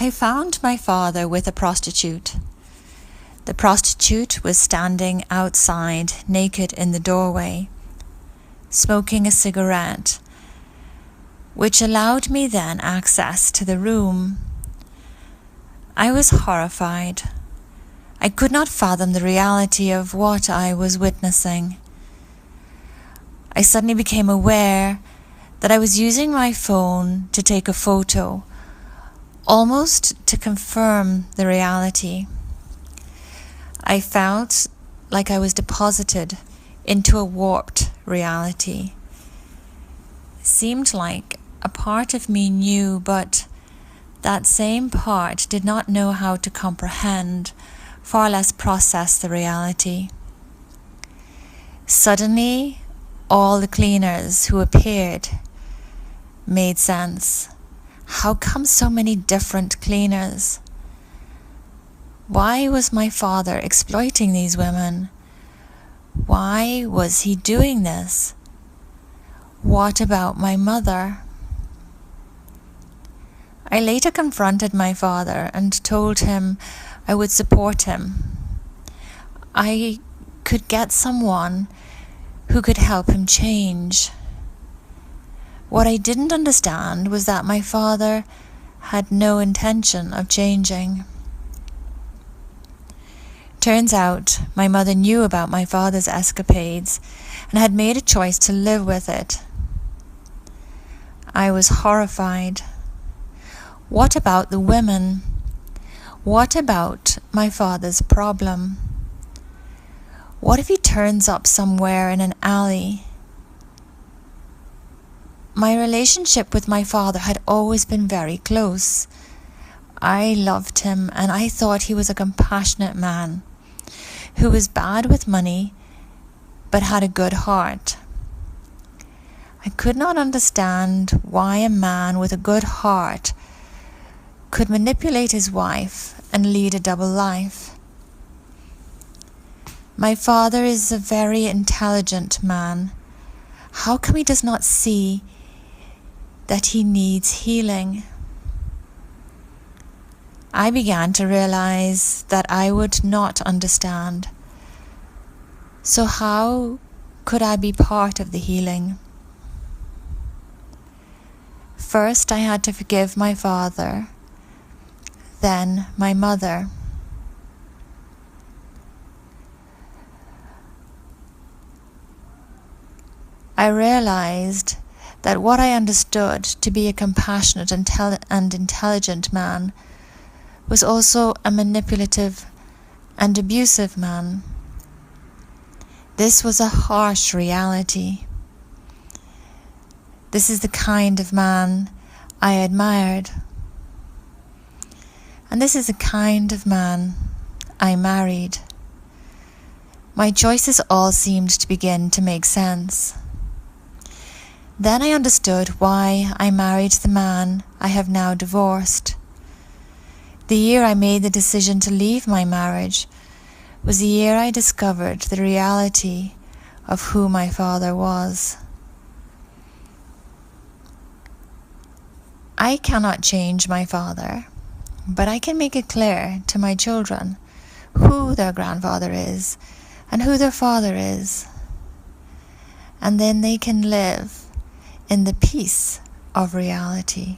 I found my father with a prostitute. The prostitute was standing outside, naked in the doorway, smoking a cigarette, which allowed me then access to the room. I was horrified. I could not fathom the reality of what I was witnessing. I suddenly became aware that I was using my phone to take a photo, almost to confirm the reality. I felt like I was deposited into a warped reality. It seemed like a part of me knew, but that same part did not know how to comprehend, far less process the reality. Suddenly, all the cleaners who appeared made sense. How come so many different cleaners? Why was my father exploiting these women? Why was he doing this? What about my mother? I later confronted my father and told him I would support him. I could get someone who could help him change. What I didn't understand was that my father had no intention of changing. Turns out my mother knew about my father's escapades and had made a choice to live with it. I was horrified. What about the women? What about my father's problem? What if he turns up somewhere in an alley? My relationship with my father had always been very close. I loved him and I thought he was a compassionate man who was bad with money but had a good heart. I could not understand why a man with a good heart could manipulate his wife and lead a double life. My father is a very intelligent man. How come he does not see that he needs healing? I began to realize that I would not understand. So how could I be part of the healing? First, I had to forgive my father, then my mother. I realized that what I understood to be a compassionate and intelligent man was also a manipulative and abusive man. This was a harsh reality. This is the kind of man I admired. And this is the kind of man I married. My choices all seemed to begin to make sense. Then I understood why I married the man I have now divorced. The year I made the decision to leave my marriage was the year I discovered the reality of who my father was. I cannot change my father, but I can make it clear to my children who their grandfather is and who their father is. And then they can live in the peace of reality.